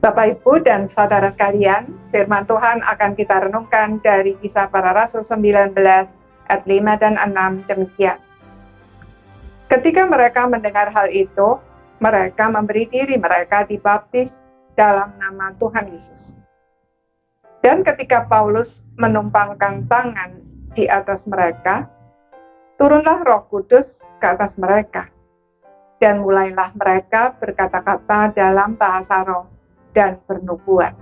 Bapak, Ibu, dan saudara sekalian, firman Tuhan akan kita renungkan dari Kisah Para Rasul 19 ayat 5 dan 6 demikian. Ketika mereka mendengar hal itu, mereka memberi diri mereka dibaptis dalam nama Tuhan Yesus. Dan ketika Paulus menumpangkan tangan di atas mereka, turunlah Roh Kudus ke atas mereka. Dan mulailah mereka berkata-kata dalam bahasa roh dan bernubuat.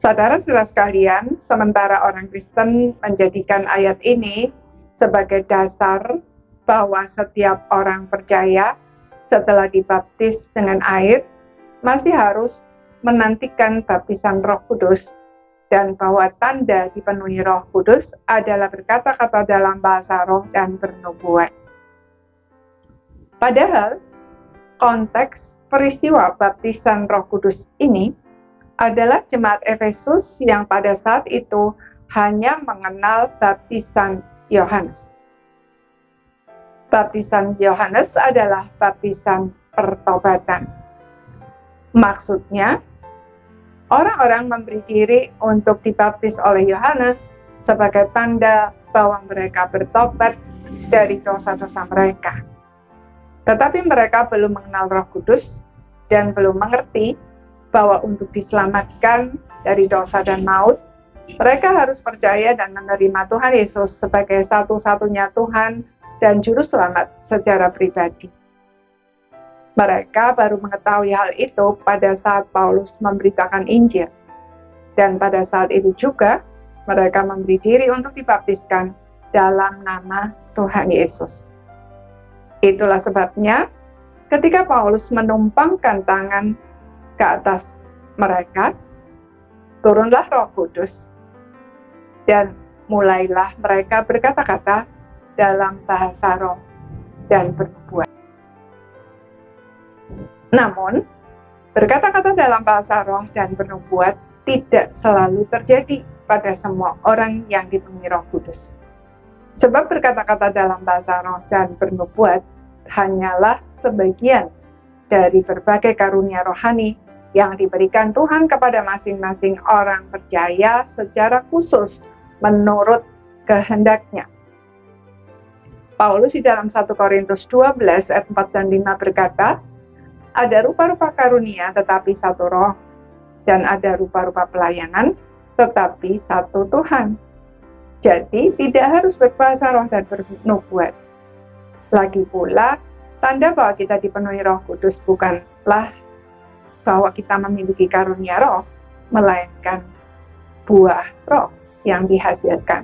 Saudara-saudara sekalian, sementara orang Kristen menjadikan ayat ini sebagai dasar bahwa setiap orang percaya setelah dibaptis dengan air masih harus menantikan baptisan Roh Kudus, dan bahwa tanda dipenuhi Roh Kudus adalah berkata-kata dalam bahasa roh dan bernubuat. Padahal konteks peristiwa baptisan Roh Kudus ini adalah jemaat Efesus yang pada saat itu hanya mengenal baptisan Yohanes. Baptisan Yohanes adalah baptisan pertobatan. Maksudnya, orang-orang memberi diri untuk dibaptis oleh Yohanes sebagai tanda bahwa mereka bertobat dari dosa-dosa mereka. Tetapi mereka belum mengenal Roh Kudus dan belum mengerti bahwa untuk diselamatkan dari dosa dan maut, mereka harus percaya dan menerima Tuhan Yesus sebagai satu-satunya Tuhan dan Juru Selamat secara pribadi. Mereka baru mengetahui hal itu pada saat Paulus memberitakan Injil. Dan pada saat itu juga, mereka memberi diri untuk dibaptiskan dalam nama Tuhan Yesus. Itulah sebabnya ketika Paulus menumpangkan tangan ke atas mereka, turunlah Roh Kudus dan mulailah mereka berkata-kata dalam bahasa roh dan bernubuat. Namun, berkata-kata dalam bahasa roh dan bernubuat tidak selalu terjadi pada semua orang yang dipenuhi Roh Kudus. Sebab berkata-kata dalam bahasa roh dan bernubuat hanyalah sebagian dari berbagai karunia rohani yang diberikan Tuhan kepada masing-masing orang percaya secara khusus menurut kehendak-Nya. Paulus di dalam 1 Korintus 12 ayat 4 dan 5 berkata, ada rupa-rupa karunia tetapi satu roh, dan ada rupa-rupa pelayanan tetapi satu Tuhan. Jadi tidak harus berbahasa roh dan bernubuat. Lagi pula, tanda bahwa kita dipenuhi Roh Kudus bukanlah bahwa kita memiliki karunia roh, melainkan buah roh yang dihasilkan.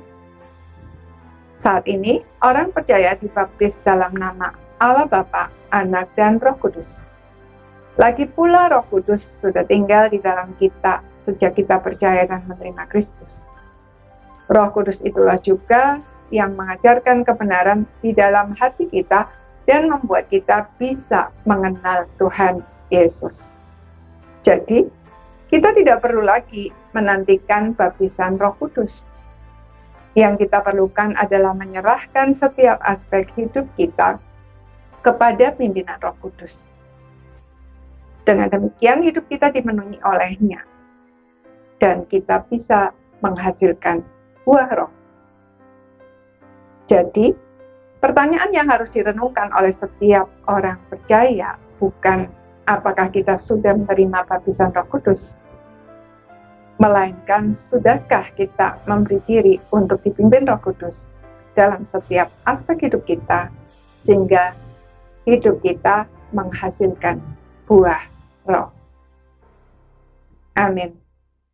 Saat ini, orang percaya dibaptis dalam nama Allah Bapa, Anak, dan Roh Kudus. Lagi pula Roh Kudus sudah tinggal di dalam kita sejak kita percaya dan menerima Kristus. Roh Kudus itulah juga yang mengajarkan kebenaran di dalam hati kita dan membuat kita bisa mengenal Tuhan Yesus. Jadi, kita tidak perlu lagi menantikan baptisan Roh Kudus. Yang kita perlukan adalah menyerahkan setiap aspek hidup kita kepada pimpinan Roh Kudus. Dengan demikian, hidup kita dipenuhi oleh-Nya, dan kita bisa menghasilkan buah roh. Jadi, pertanyaan yang harus direnungkan oleh setiap orang percaya bukan apakah kita sudah menerima baptisan Roh Kudus, melainkan sudahkah kita memberi diri untuk dipimpin Roh Kudus dalam setiap aspek hidup kita, sehingga hidup kita menghasilkan buah roh. Amin.